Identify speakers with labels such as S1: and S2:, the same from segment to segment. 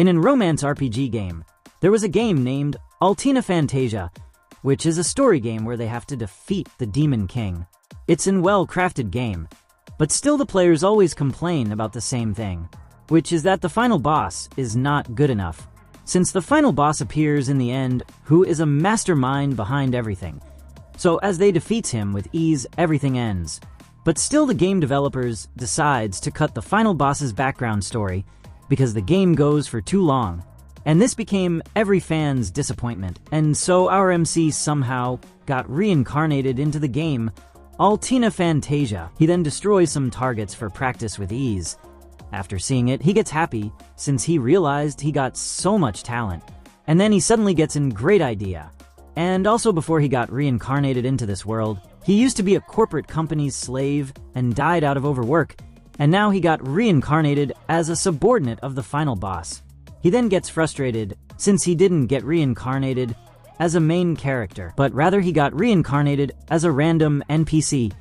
S1: In a romance RPG game, there was a game named Ultima Fantasia, which is a story game where they have to defeat the Demon King. It's a well-crafted game, but still the players always complain about the same thing, which is that the final boss is not good enough. Since the final boss appears in the end, who is a mastermind behind everything. So as they defeat him with ease, everything ends. But still the game developers decides to cut the final boss's background story because the game goes for too long. And this became every fan's disappointment. And so our MC somehow got reincarnated into the game Ultima Fantasia. He then destroys some targets for practice with ease. After seeing it, he gets happy since he realized he got so much talent. And then he suddenly gets a great idea. And also before he got reincarnated into this world, he used to be a corporate company's slave and died out of overwork. And now he got reincarnated as a subordinate of the final boss. He then gets frustrated since he didn't get reincarnated as a main character, but rather he got reincarnated as a random NPC.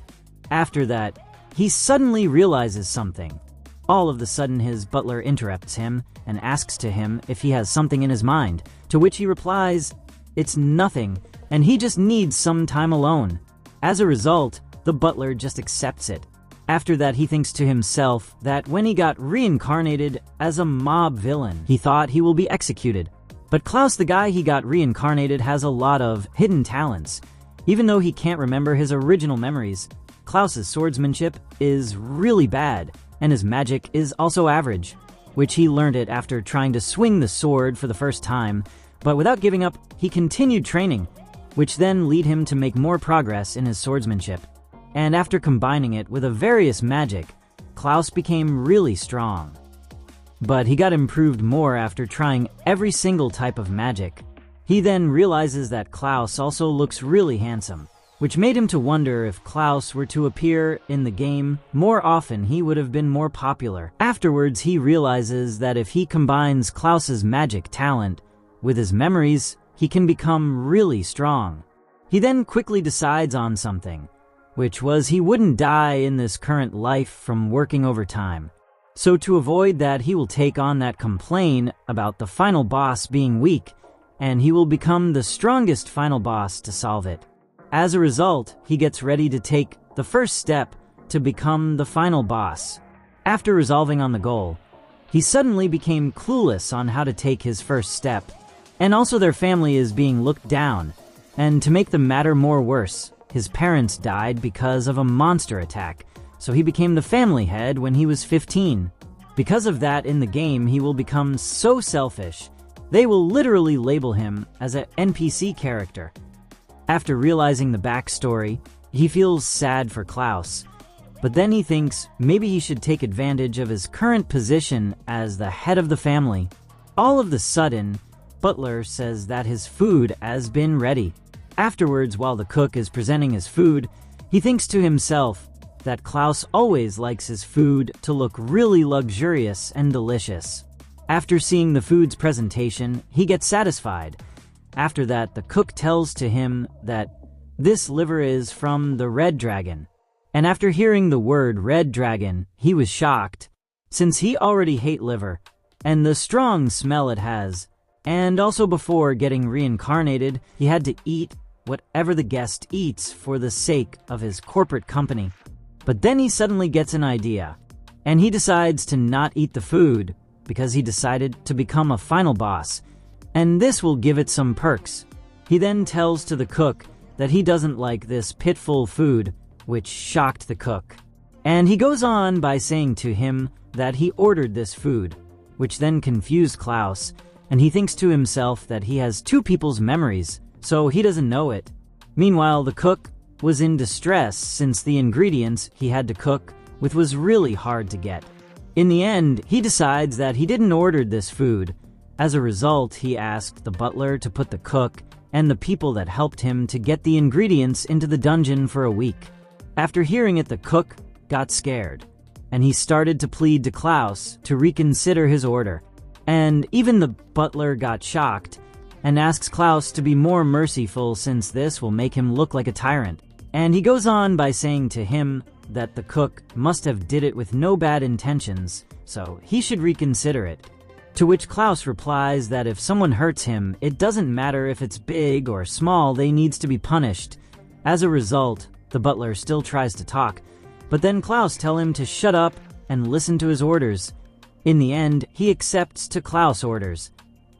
S1: After that, he suddenly realizes something. All of a sudden his butler interrupts him and asks to him if he has something in his mind, to which he replies, "It's nothing, and he just needs some time alone." As a result, the butler just accepts it. After that, he thinks to himself that when he got reincarnated as a mob villain, he thought he will be executed. But Klaus, the guy he got reincarnated, has a lot of hidden talents. Even though he can't remember his original memories, Klaus's swordsmanship is really bad, and his magic is also average, which he learned it after trying to swing the sword for the first time. But without giving up, he continued training, which then led him to make more progress in his swordsmanship. And after combining it with a various magic, Klaus became really strong. But he got improved more after trying every single type of magic. He then realizes that Klaus also looks really handsome, which made him to wonder if Klaus were to appear in the game more often, he would have been more popular. Afterwards, he realizes that if he combines Klaus's magic talent with his memories, he can become really strong. He then quickly decides on something, which was he wouldn't die in this current life from working overtime. So to avoid that, he will take on that complaint about the final boss being weak, and he will become the strongest final boss to solve it. As a result, he gets ready to take the first step to become the final boss. After resolving on the goal, he suddenly became clueless on how to take his first step. And also their family is being looked down. And to make the matter more worse, his parents died because of a monster attack, so he became the family head when he was 15. Because of that, in the game, he will become so selfish, they will literally label him as an NPC character. After realizing the backstory, he feels sad for Klaus, but then he thinks maybe he should take advantage of his current position as the head of the family. All of a sudden, Butler says that his food has been ready. Afterwards, while the cook is presenting his food, he thinks to himself that Klaus always likes his food to look really luxurious and delicious. After seeing the food's presentation, he gets satisfied. After that, the cook tells to him that this liver is from the red dragon. And after hearing the word red dragon, he was shocked, since he already hates liver, and the strong smell it has. And also before getting reincarnated, he had to eat whatever the guest eats for the sake of his corporate company. But then he suddenly gets an idea, and he decides to not eat the food because he decided to become a final boss, and this will give it some perks. He then tells to the cook that he doesn't like this pitful food, which shocked the cook. And he goes on by saying to him that he ordered this food, which then confused Klaus, and he thinks to himself that he has two people's memories, so he doesn't know it. Meanwhile, the cook was in distress since the ingredients he had to cook with was really hard to get. In the end, he decides that he didn't order this food. As a result, he asked the butler to put the cook and the people that helped him to get the ingredients into the dungeon for a week. After hearing it, the cook got scared, and he started to plead to Klaus to reconsider his order. And even the butler got shocked and asks Klaus to be more merciful since this will make him look like a tyrant. And he goes on by saying to him that the cook must have did it with no bad intentions, so he should reconsider it. To which Klaus replies that if someone hurts him, it doesn't matter if it's big or small, they needs to be punished. As a result, the butler still tries to talk, but then Klaus tells him to shut up and listen to his orders. In the end, he accepts to Klaus' orders.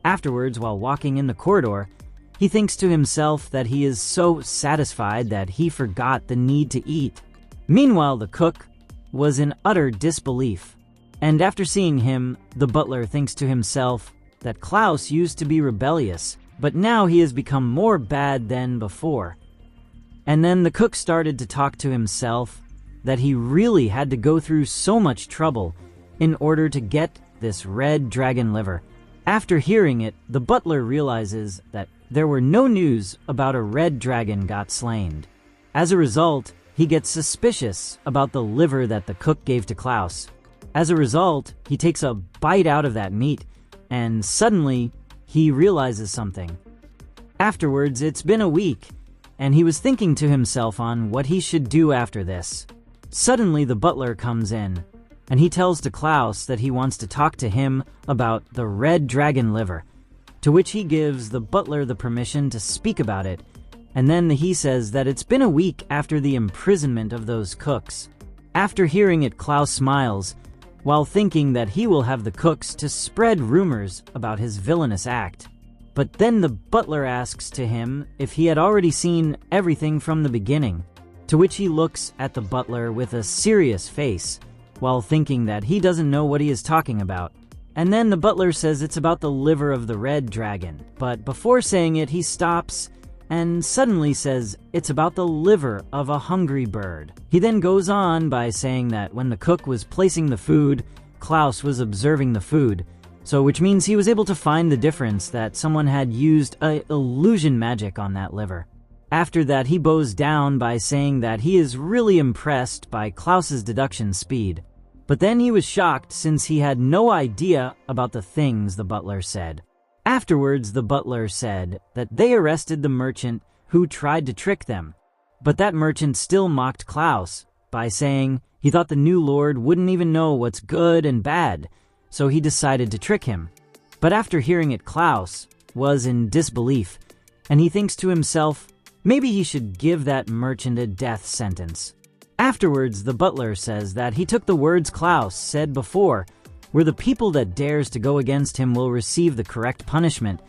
S1: Afterwards, while walking in the corridor, he thinks to himself that he is so satisfied that he forgot the need to eat. Meanwhile, the cook was in utter disbelief. And after seeing him, the butler thinks to himself that Klaus used to be rebellious, but now he has become more bad than before. And then the cook started to talk to himself that he really had to go through so much trouble in order to get this red dragon liver. After hearing it, the butler realizes that there were no news about a red dragon got slain. As a result, he gets suspicious about the liver that the cook gave to Klaus. As a result, he takes a bite out of that meat, and suddenly, he realizes something. Afterwards, it's been a week, and he was thinking to himself on what he should do after this. Suddenly, the butler comes in, and he tells to Klaus that he wants to talk to him about the red dragon liver, to which he gives the butler the permission to speak about it, and then he says that it's been a week after the imprisonment of those cooks. After hearing it, Klaus smiles, while thinking that he will have the cooks to spread rumors about his villainous act. But then the butler asks to him if he had already seen everything from the beginning, to which he looks at the butler with a serious face, while thinking that he doesn't know what he is talking about. And then the butler says it's about the liver of the red dragon, but before saying it, he stops and suddenly says it's about the liver of a hungry bird. He then goes on by saying that when the cook was placing the food, Klaus was observing the food, so which means he was able to find the difference that someone had used illusion magic on that liver. After that, he bows down by saying that he is really impressed by Klaus's deduction speed. But then he was shocked since he had no idea about the things the butler said. Afterwards, the butler said that they arrested the merchant who tried to trick them, but that merchant still mocked Klaus by saying he thought the new lord wouldn't even know what's good and bad, so he decided to trick him. But after hearing it, Klaus was in disbelief, and he thinks to himself, maybe he should give that merchant a death sentence. Afterwards, the butler says that he took the words Klaus said before, where the people that dares to go against him will receive the correct punishment.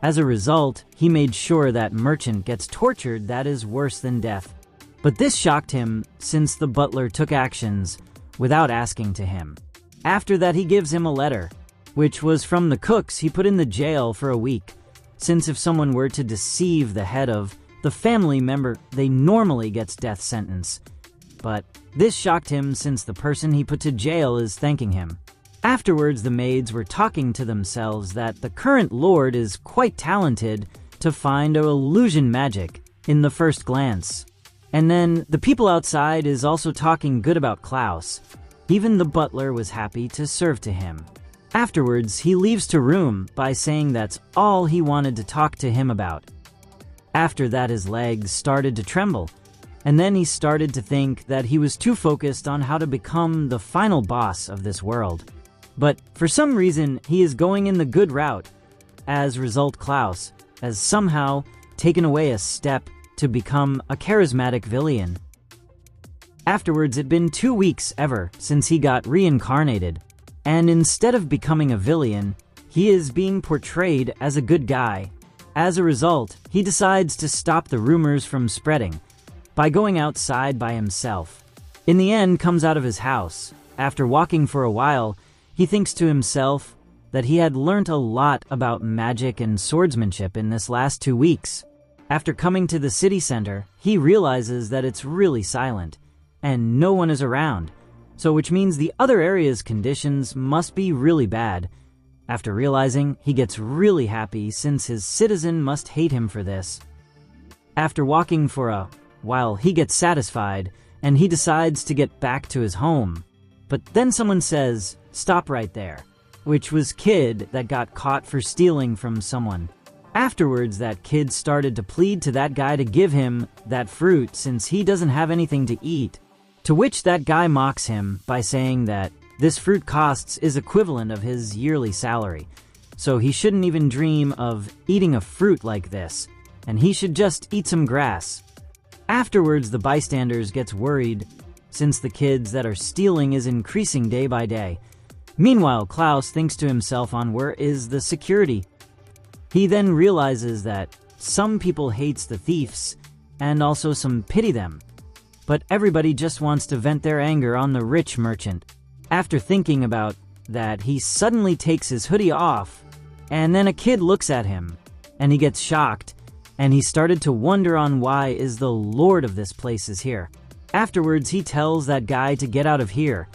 S1: As a result, he made sure that merchant gets tortured that is worse than death. But this shocked him since the butler took actions without asking to him. After that, he gives him a letter, which was from the cooks he put in the jail for a week, since if someone were to deceive the head of the family member, they normally gets death sentence. But this shocked him since the person he put to jail is thanking him. Afterwards, the maids were talking to themselves that the current lord is quite talented to find illusion magic in the first glance. And then the people outside is also talking good about Klaus. Even the butler was happy to serve to him. Afterwards, he leaves to room by saying that's all he wanted to talk to him about. After that, his legs started to tremble, and then he started to think that he was too focused on how to become the final boss of this world. But for some reason, he is going in the good route. As a result, Klaus has somehow taken away a step to become a charismatic villain. Afterwards, it had been 2 weeks ever since he got reincarnated, and instead of becoming a villain, he is being portrayed as a good guy. As a result, he decides to stop the rumors from spreading by going outside by himself. In the end, comes out of his house. After walking for a while, he thinks to himself that he had learnt a lot about magic and swordsmanship in this last 2 weeks. After coming to the city center, he realizes that it's really silent, and no one is around, so which means the other area's conditions must be really bad. After realizing, he gets really happy since his citizen must hate him for this. After walking for a while, he gets satisfied, and he decides to get back to his home. But then someone says, "Stop right there," which was kid that got caught for stealing from someone. Afterwards, that kid started to plead to that guy to give him that fruit since he doesn't have anything to eat, to which that guy mocks him by saying that this fruit costs is equivalent of his yearly salary, so he shouldn't even dream of eating a fruit like this, and he should just eat some grass. Afterwards, the bystanders gets worried since the kids that are stealing is increasing day by day. Meanwhile, Klaus thinks to himself on where is the security. He then realizes that some people hates the thieves and also some pity them, but everybody just wants to vent their anger on the rich merchant. After thinking about that, he suddenly takes his hoodie off, and then a kid looks at him, and he gets shocked, and he started to wonder on why is the lord of this place is here. Afterwards, he tells that guy to get out of here,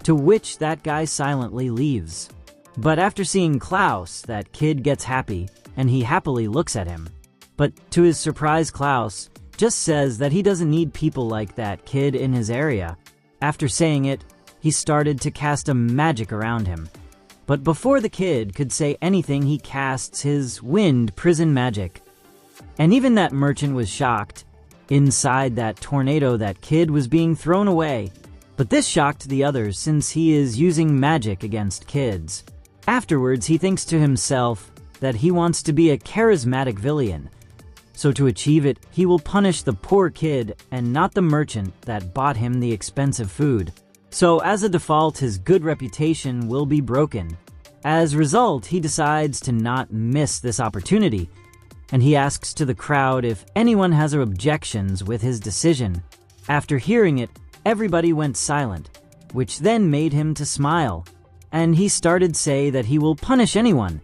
S1: to which that guy silently leaves. But after seeing Klaus, that kid gets happy, and he happily looks at him. But to his surprise, Klaus just says that he doesn't need people like that kid in his area. After saying it, he started to cast a magic around him. But before the kid could say anything, he casts his wind prison magic. And even that merchant was shocked. Inside that tornado, that kid was being thrown away. But this shocked the others since he is using magic against kids. Afterwards, he thinks to himself that he wants to be a charismatic villain. So to achieve it, he will punish the poor kid and not the merchant that bought him the expensive food. So as a default, his good reputation will be broken. As a result, he decides to not miss this opportunity, and he asks to the crowd if anyone has objections with his decision. After hearing it, everybody went silent, which then made him to smile, and he started to say that he will punish anyone,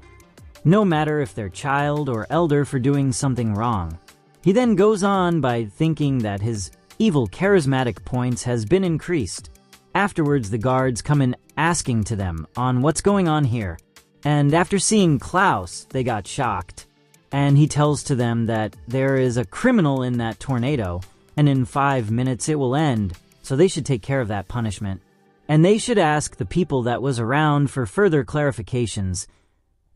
S1: no matter if they're child or elder, for doing something wrong. He then goes on by thinking that his evil charismatic points has been increased. Afterwards, the guards come in asking to them on what's going on here, and after seeing Klaus, they got shocked. And he tells to them that there is a criminal in that tornado, and in 5 minutes it will end, so they should take care of that punishment. And they should ask the people that was around for further clarifications.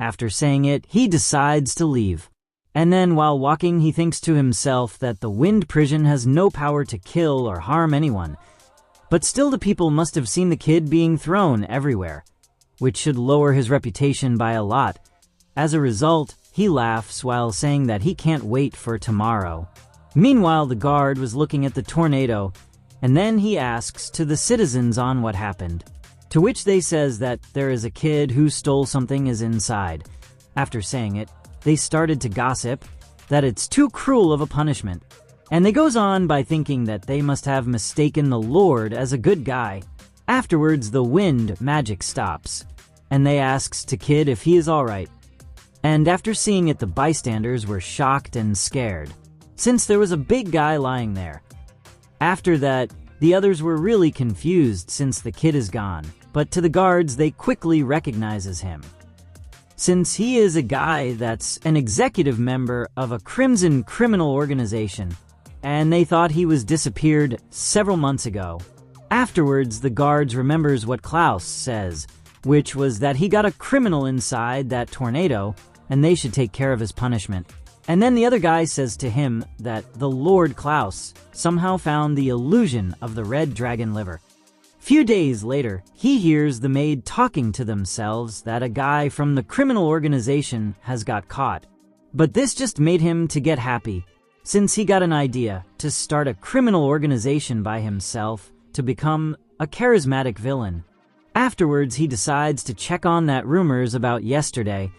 S1: After saying it, he decides to leave. And then while walking, he thinks to himself that the wind prison has no power to kill or harm anyone. But still the people must have seen the kid being thrown everywhere, which should lower his reputation by a lot. As a result, he laughs while saying that he can't wait for tomorrow. Meanwhile, the guard was looking at the tornado, and then he asks to the citizens on what happened, to which they says that there is a kid who stole something is inside. After saying it, they started to gossip that it's too cruel of a punishment, and they goes on by thinking that they must have mistaken the Lord as a good guy. Afterwards, the wind magic stops, and they asks to kid if he is alright. And after seeing it, the bystanders were shocked and scared, since there was a big guy lying there. After that, the others were really confused since the kid is gone, but to the guards, they quickly recognizes him, since he is a guy that's an executive member of a crimson criminal organization, and they thought he was disappeared several months ago. Afterwards, the guards remembers what Klaus says, which was that he got a criminal inside that tornado, and they should take care of his punishment. And then the other guy says to him that the Lord Klaus somehow found the illusion of the red dragon liver. Few days later, he hears the Maid talking to themselves that a guy from the criminal organization has got caught. But this just made him to get happy, since he got an idea to start a criminal organization by himself to become a charismatic villain. Afterwards, he decides to check on that rumors about yesterday,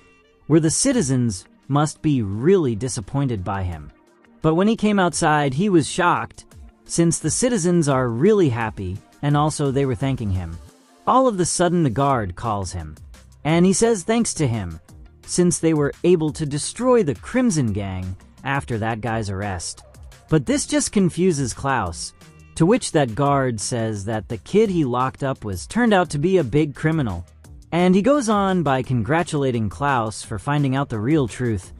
S1: where the citizens must be really disappointed by him. But when he came outside, he was shocked, since the citizens are really happy, and also they were thanking him. All of a sudden, the guard calls him, and he says thanks to him, since they were able to destroy the Crimson Gang after that guy's arrest. But this just confuses Klaus, to which that guard says that the kid he locked up was turned out to be a big criminal. And he goes on by congratulating Klaus for finding out the real truth.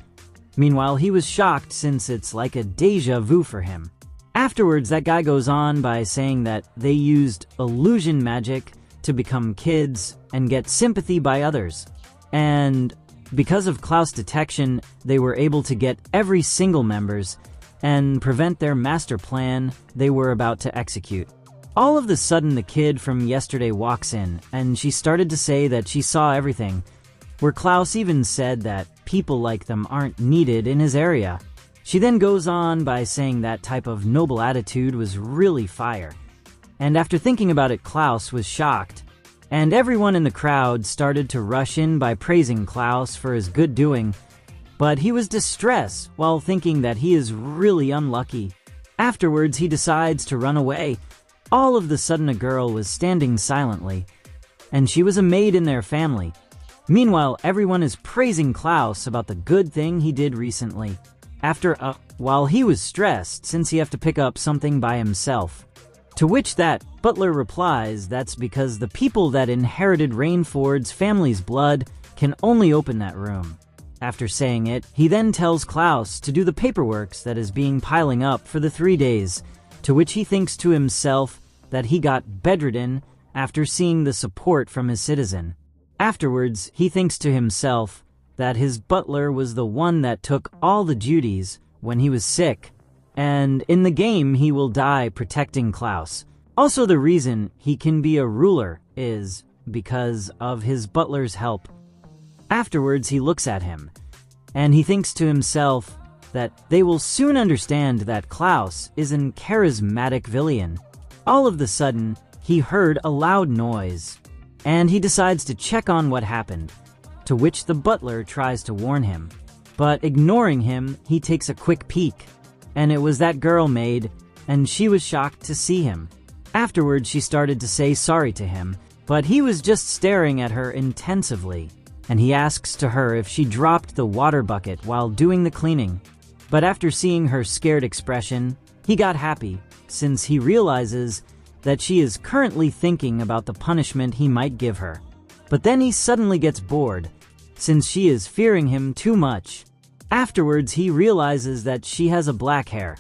S1: Meanwhile, he was shocked since it's like a deja vu for him. Afterwards, that guy goes on by saying that they used illusion magic to become kids and get sympathy by others. And because of Klaus' detection, they were able to get every single members and prevent their master plan they were about to execute. All of the sudden the kid from yesterday walks in, and she started to say that she saw everything, where Klaus even said that people like them aren't needed in his area. She then goes on by saying that type of noble attitude was really fire. And after thinking about it, Klaus was shocked, and everyone in the crowd started to rush in by praising Klaus for his good doing, but he was distressed while thinking that he is really unlucky. Afterwards, he decides to run away. All of the sudden a girl was standing silently, and she was a maid in their family. Meanwhile, everyone is praising Klaus about the good thing he did recently. While he was stressed since he have to pick up something by himself. To which that butler replies that's because the people that inherited Rainford's family's blood can only open that room. After saying it, he then tells Klaus to do the paperwork that is being piling up for the 3 days, to which he thinks to himself that he got bedridden after seeing the support from his citizen. Afterwards, he thinks to himself that his butler was the one that took all the duties when he was sick, and in the game he will die protecting Klaus. Also, the reason he can be a ruler is because of his butler's help. Afterwards, he looks at him, and he thinks to himself that they will soon understand that Klaus is a charismatic villain. All of the sudden, he heard a loud noise, and he decides to check on what happened, to which the butler tries to warn him. But ignoring him, he takes a quick peek, and it was that girl Maid, and she was shocked to see him. Afterwards, she started to say sorry to him, but he was just staring at her intensively, and he asks to her if she dropped the water bucket while doing the cleaning. But after seeing her scared expression, he got happy, since he realizes that she is currently thinking about the punishment he might give her. But then he suddenly gets bored, since she is fearing him too much. Afterwards, he realizes that she has a black hair,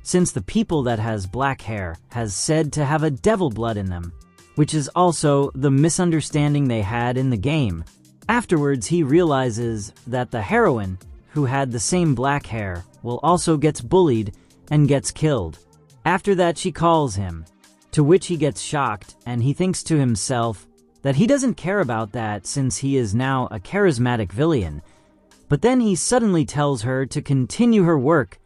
S1: since the people that has black hair has said to have a devil blood in them, which is also the misunderstanding they had in the game. Afterwards, he realizes that the heroine, who had the same black hair, will also gets bullied and gets killed. After that, she calls him, to which he gets shocked, and he thinks to himself that he doesn't care about that since he is now a charismatic villain. But then he suddenly tells her to continue her work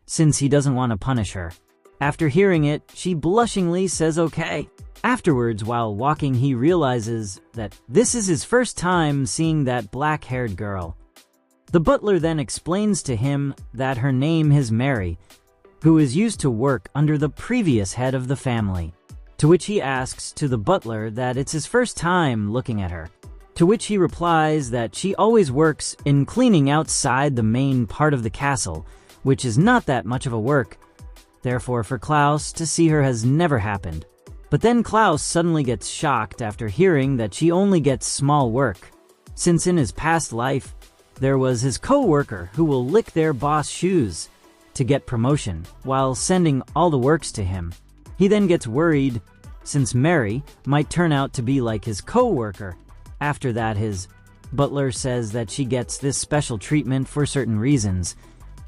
S1: since he doesn't want to punish her. After hearing it, she blushingly says okay. Afterwards, while walking, he realizes that this is his first time seeing that black-haired girl. The butler then explains to him that her name is Mary, who is used to work under the previous head of the family. To which he asks to the butler that it's his first time looking at her. To which he replies that she always works in cleaning outside the main part of the castle, which is not that much of a work. Therefore, for Klaus to see her has never happened. But then Klaus suddenly gets shocked after hearing that she only gets small work, since in his past life, there was his co-worker who will lick their boss' shoes to get promotion while sending all the works to him. He then gets worried since Mary might turn out to be like his co-worker. After that, his butler says that she gets this special treatment for certain reasons,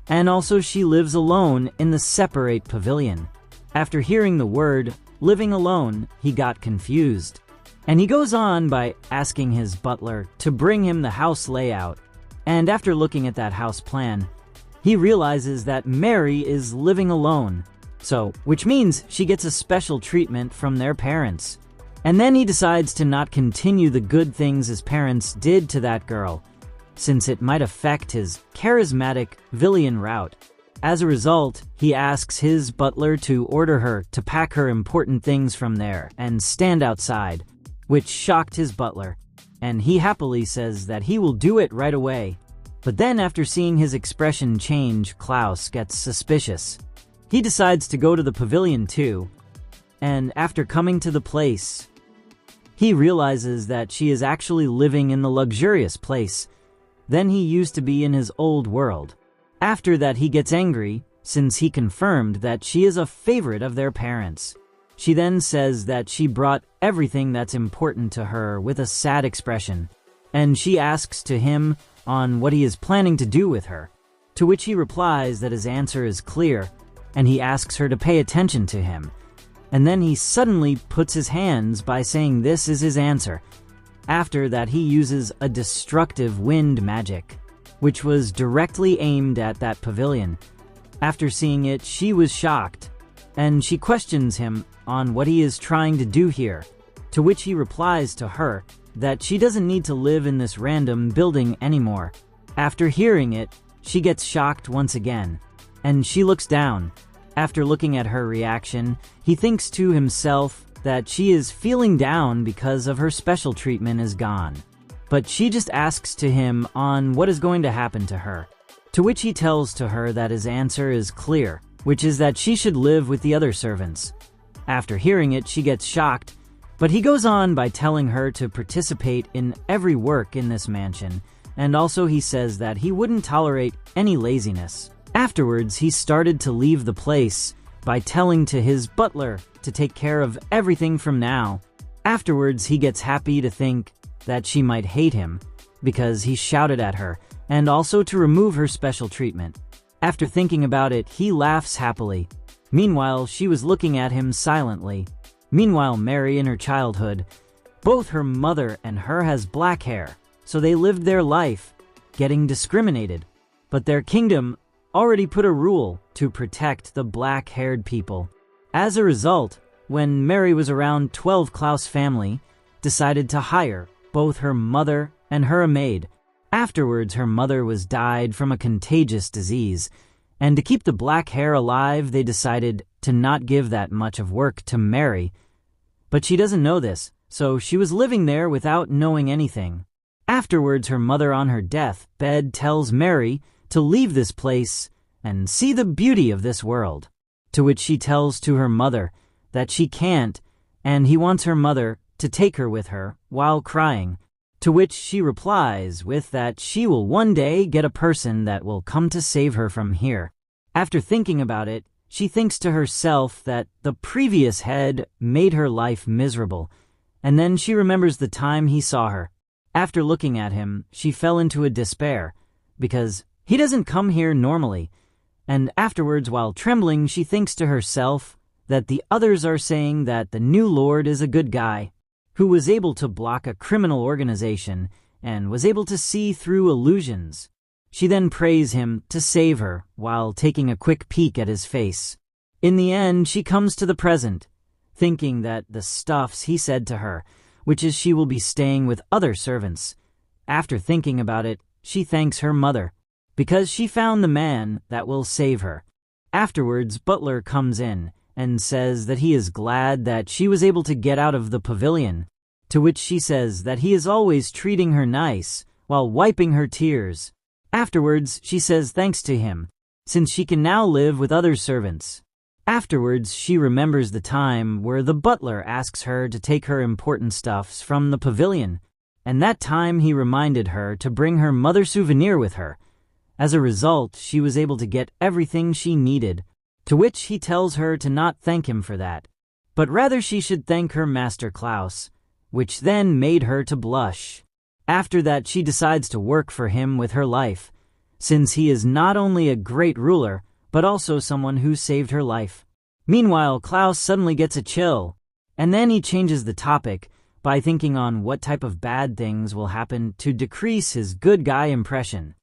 S1: and also she lives alone in the separate pavilion. After hearing the word living alone, he got confused, and he goes on by asking his butler to bring him the house layout. And after looking at that house plan, he realizes that Mary is living alone, which means she gets a special treatment from their parents. And then he decides to not continue the good things his parents did to that girl, since it might affect his charismatic villain route. As a result, he asks his butler to order her to pack her important things from there and stand outside, which shocked his butler, and he happily says that he will do it right away. But then after seeing his expression change, Klaus gets suspicious. He decides to go to the pavilion too, and after coming to the place, he realizes that she is actually living in the luxurious place than he used to be in his old world. After that, he gets angry since he confirmed that she is a favorite of their parents. She then says that she brought everything that's important to her with a sad expression, and she asks to him on what he is planning to do with her, to which he replies that his answer is clear, and he asks her to pay attention to him. and then he suddenly puts his hands by saying this is his answer. After that, he uses a destructive wind magic, which was directly aimed at that pavilion. After seeing it, she was shocked, and she questions him on what he is trying to do here, to which he replies to her that she doesn't need to live in this random building anymore. After hearing it, she gets shocked once again, and she looks down. After looking at her reaction, he thinks to himself that she is feeling down because of her special treatment is gone. But she just asks to him on what is going to happen to her, to which he tells to her that his answer is clear, which is that she should live with the other servants. After hearing it, she gets shocked, but he goes on by telling her to participate in every work in this mansion, and also he says that he wouldn't tolerate any laziness. Afterwards, he started to leave the place by telling to his butler to take care of everything from now. Afterwards, he gets happy to think that she might hate him because he shouted at her, and also to remove her special treatment. After thinking about it, he laughs happily. Meanwhile, she was looking at him silently. Meanwhile, Mary in her childhood, both her mother and her has black hair, so they lived their life getting discriminated. But their kingdom already put a rule to protect the black-haired people. As a result, when Mary was around 12, Klaus' family decided to hire both her mother and her a maid. Afterwards, her mother was died from a contagious disease, and to keep the black hair alive, they decided to not give that much of work to Mary. But she doesn't know this, so she was living there without knowing anything. Afterwards, her mother on her deathbed tells Mary to leave this place and see the beauty of this world, to which she tells to her mother that she can't, and he wants her mother to take her with her while crying, to which she replies with that she will one day get a person that will come to save her from here. After thinking about it, she thinks to herself that the previous head made her life miserable, and then she remembers the time he saw her. After looking at him, she fell into a despair, because he doesn't come here normally, and afterwards, while trembling, she thinks to herself that the others are saying that the new lord is a good guy, who was able to block a criminal organization and was able to see through illusions. She then prays him to save her while taking a quick peek at his face. In the end, she comes to the present, thinking that the stuffs he said to her, which is she will be staying with other servants. After thinking about it, she thanks her mother, because she found the man that will save her. Afterwards, Butler comes in and says that he is glad that she was able to get out of the pavilion, to which she says that he is always treating her nice while wiping her tears. Afterwards, she says thanks to him, since she can now live with other servants. Afterwards, she remembers the time where the butler asks her to take her important stuffs from the pavilion, and that time he reminded her to bring her mother's souvenir with her. As a result, she was able to get everything she needed, to which he tells her to not thank him for that, but rather she should thank her master Klaus, which then made her to blush. After that, she decides to work for him with her life, since he is not only a great ruler, but also someone who saved her life. Meanwhile, Klaus suddenly gets a chill, and then he changes the topic by thinking on what type of bad things will happen to decrease his good guy impression.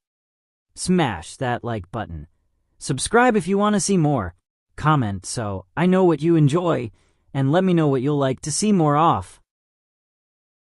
S1: Smash that like button. Subscribe if you want to see more. Comment so I know what you enjoy, and let me know what you'll like to see more of.